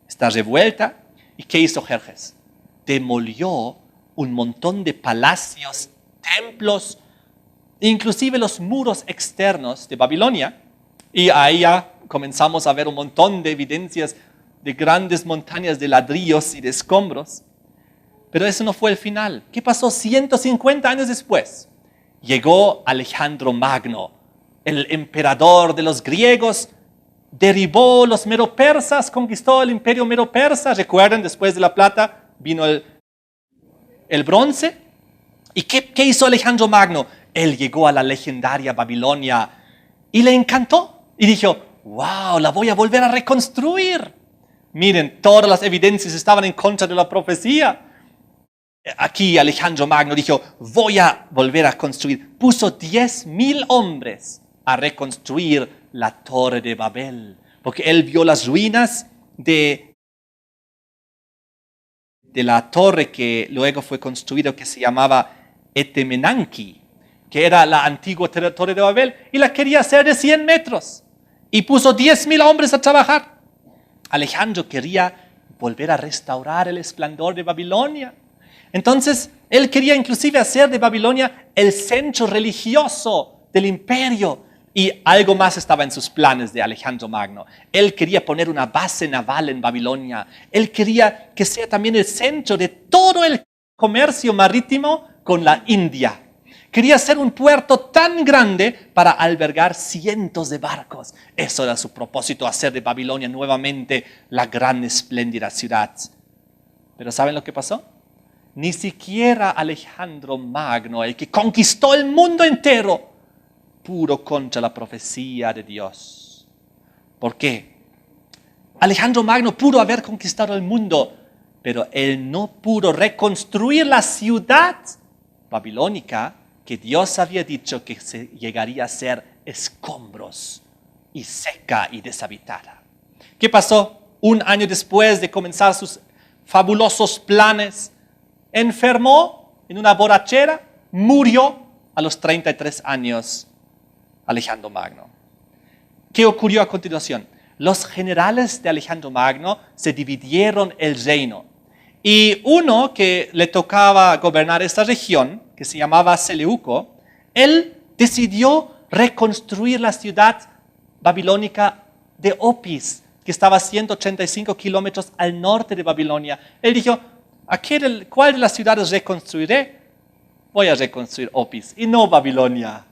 esta revuelta. ¿Y qué hizo Jerjes? Demolió un montón de palacios, templos, inclusive los muros externos de Babilonia. Y ahí ya comenzamos a ver un montón de evidencias de grandes montañas de ladrillos y de escombros. Pero eso no fue el final. ¿Qué pasó 150 años después? Llegó Alejandro Magno, el emperador de los griegos, derribó los medo-persas, conquistó el imperio medo-persa. Recuerden, después de la plata vino el bronce. ¿Y qué hizo Alejandro Magno? Él llegó a la legendaria Babilonia y le encantó. Y dijo, wow, la voy a volver a reconstruir. Miren, todas las evidencias estaban en contra de la profecía. Aquí Alejandro Magno dijo, voy a volver a construir. Puso 10,000 hombres a reconstruir la Torre de Babel, porque él vio las ruinas de la torre que luego fue construida, que se llamaba Etemenanki, que era la antigua Torre de Babel, y la quería hacer de 100 metros. Y puso 10,000 hombres a trabajar. Alejandro quería volver a restaurar el esplendor de Babilonia. Entonces, él quería inclusive hacer de Babilonia el centro religioso del imperio. Y algo más estaba en sus planes de Alejandro Magno. Él quería poner una base naval en Babilonia. Él quería que sea también el centro de todo el comercio marítimo con la India. Quería ser un puerto tan grande para albergar cientos de barcos. Eso era su propósito, hacer de Babilonia nuevamente la gran espléndida ciudad. Pero ¿saben lo que pasó? Ni siquiera Alejandro Magno, el que conquistó el mundo entero, pudo contra la profecía de Dios. ¿Por qué? Alejandro Magno pudo haber conquistado el mundo, pero él no pudo reconstruir la ciudad babilónica que Dios había dicho que llegaría a ser escombros y seca y deshabitada. ¿Qué pasó? Un año después de comenzar sus fabulosos planes, enfermó en una borrachera, murió a los 33 años Alejandro Magno. ¿Qué ocurrió a continuación? Los generales de Alejandro Magno se dividieron el reino. Y uno que le tocaba gobernar esta región, que se llamaba Seleuco, él decidió reconstruir la ciudad babilónica de Opis, que estaba a 185 kilómetros al norte de Babilonia. Él dijo, ¿cuál de las ciudades reconstruiré? Voy a reconstruir Opis y no Babilonia.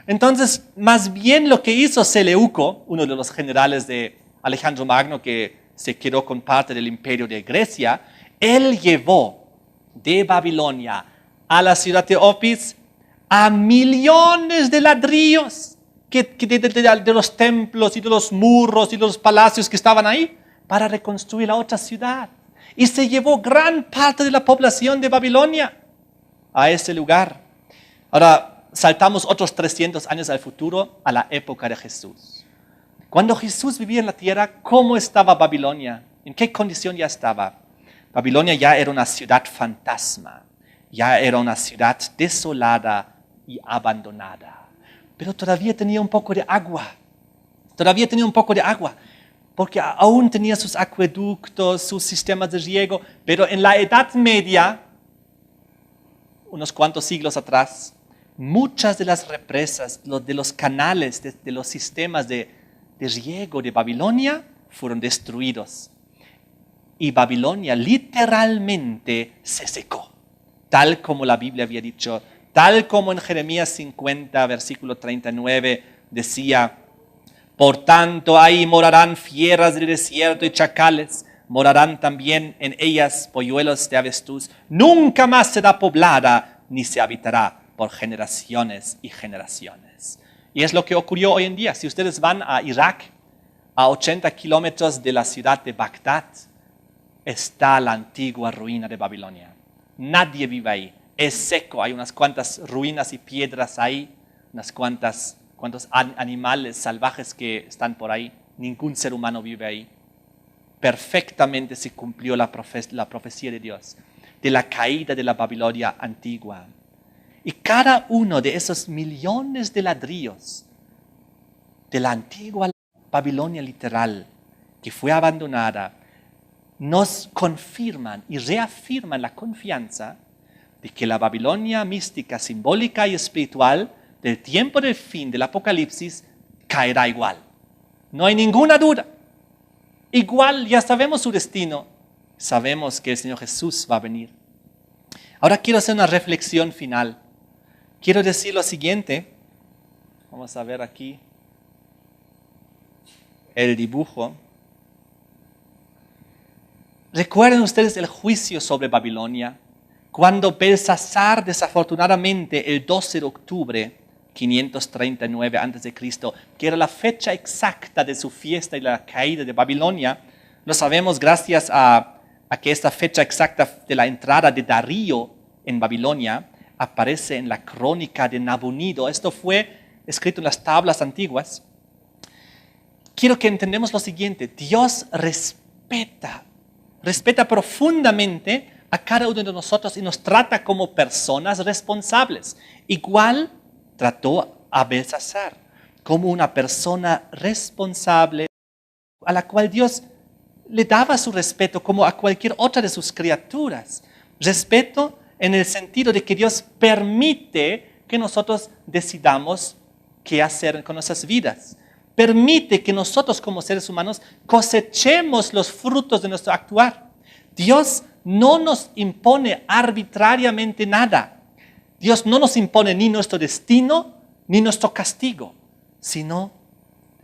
Entonces, más bien lo que hizo Seleuco, uno de los generales de Alejandro Magno, que se quedó con parte del imperio de Grecia, él llevó de Babilonia a la ciudad de Opis a millones de ladrillos de los templos y de los muros y de los palacios que estaban ahí para reconstruir la otra ciudad. Y se llevó gran parte de la población de Babilonia a ese lugar. Ahora, saltamos otros 300 años al futuro, a la época de Jesús. Cuando Jesús vivía en la tierra, ¿cómo estaba Babilonia? ¿En qué condición ya estaba? Babilonia ya era una ciudad fantasma, ya era una ciudad desolada y abandonada. Pero todavía tenía un poco de agua, porque aún tenía sus acueductos, sus sistemas de riego, pero en la Edad Media, unos cuantos siglos atrás, muchas de las represas, de los canales, de los sistemas de riego de Babilonia fueron destruidos. Y Babilonia literalmente se secó, tal como la Biblia había dicho, tal como en Jeremías 50, versículo 39, decía, por tanto ahí morarán fieras del desierto y chacales, morarán también en ellas polluelos de avestruz, nunca más será poblada ni se habitará por generaciones y generaciones. Y es lo que ocurrió hoy en día. Si ustedes van a Irak, a 80 kilómetros de la ciudad de Bagdad, está la antigua ruina de Babilonia. Nadie vive ahí. Es seco, hay unas cuantas ruinas y piedras ahí, cuantos animales salvajes que están por ahí. Ningún ser humano vive ahí. Perfectamente se cumplió la profecía de Dios de la caída de la Babilonia antigua. Y cada uno de esos millones de ladrillos de la antigua Babilonia literal que fue abandonada nos confirman y reafirman la confianza de que la Babilonia mística, simbólica y espiritual del tiempo del fin del Apocalipsis caerá igual. No hay ninguna duda. Igual ya sabemos su destino. Sabemos que el Señor Jesús va a venir. Ahora quiero hacer una reflexión final. Quiero decir lo siguiente. Vamos a ver aquí el dibujo. ¿Recuerdan ustedes el juicio sobre Babilonia? Cuando Belsasar, desafortunadamente, el 12 de octubre 539 a.C., que era la fecha exacta de su fiesta y la caída de Babilonia, lo sabemos gracias a que esta fecha exacta de la entrada de Darío en Babilonia aparece en la crónica de Nabonido. Esto fue escrito en las tablas antiguas. Quiero que entendamos lo siguiente. Dios respeta profundamente a cada uno de nosotros y nos trata como personas responsables. Igual trató a Belsasar como una persona responsable a la cual Dios le daba su respeto como a cualquier otra de sus criaturas. Respeto en el sentido de que Dios permite que nosotros decidamos qué hacer con nuestras vidas. Permite que nosotros como seres humanos cosechemos los frutos de nuestro actuar. Dios no nos impone arbitrariamente nada. Dios no nos impone ni nuestro destino ni nuestro castigo, sino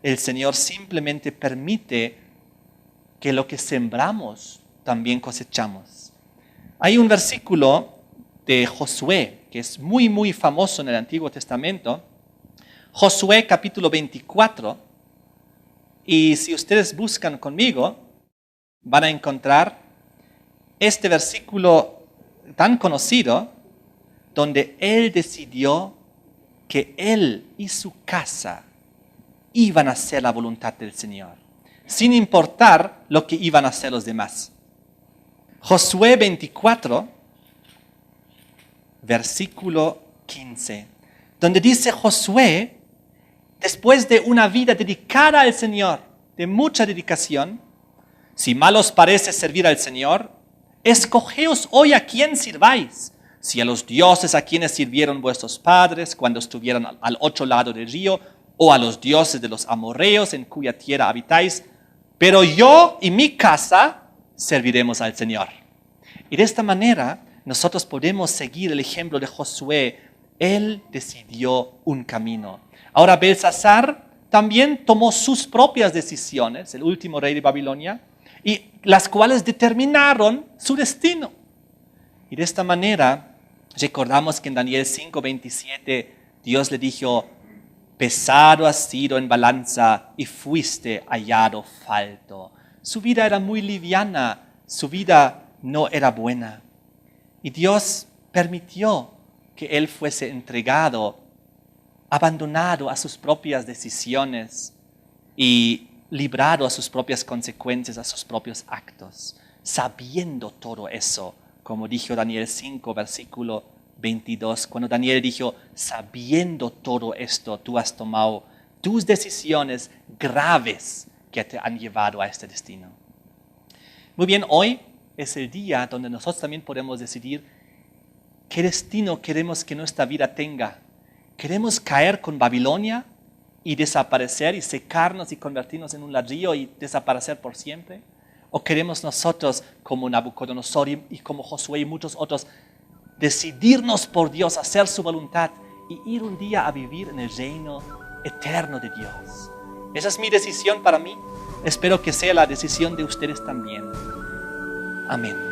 el Señor simplemente permite que lo que sembramos también cosechamos. Hay un versículo de Josué que es muy, muy famoso en el Antiguo Testamento. Josué capítulo 24. Y si ustedes buscan conmigo, van a encontrar este versículo tan conocido donde él decidió que él y su casa iban a hacer la voluntad del Señor, sin importar lo que iban a hacer los demás. Josué 24, versículo 15, donde dice Josué, después de una vida dedicada al Señor, de mucha dedicación, si mal os parece servir al Señor, escogeos hoy a quién sirváis, si a los dioses a quienes sirvieron vuestros padres cuando estuvieron al otro lado del río, o a los dioses de los amorreos en cuya tierra habitáis, pero yo y mi casa serviremos al Señor. Y de esta manera nosotros podemos seguir el ejemplo de Josué. Él decidió un camino. Ahora Belsasar también tomó sus propias decisiones, el último rey de Babilonia, y las cuales determinaron su destino. Y de esta manera recordamos que en Daniel 5:27 Dios le dijo, pesado has sido en balanza y fuiste hallado falto. Su vida era muy liviana, su vida no era buena. Y Dios permitió que él fuese entregado, abandonado a sus propias decisiones y librado a sus propias consecuencias, a sus propios actos, sabiendo todo eso, como dijo Daniel 5, versículo 22, cuando Daniel dijo, sabiendo todo esto, tú has tomado tus decisiones graves que te han llevado a este destino. Muy bien, hoy es el día donde nosotros también podemos decidir qué destino queremos que nuestra vida tenga. ¿Queremos caer con Babilonia y desaparecer y secarnos y convertirnos en un ladrillo y desaparecer por siempre? ¿O queremos nosotros, como Nabucodonosor y como Josué y muchos otros, decidirnos por Dios, hacer su voluntad y ir un día a vivir en el reino eterno de Dios? Esa es mi decisión para mí. Espero que sea la decisión de ustedes también. Amén.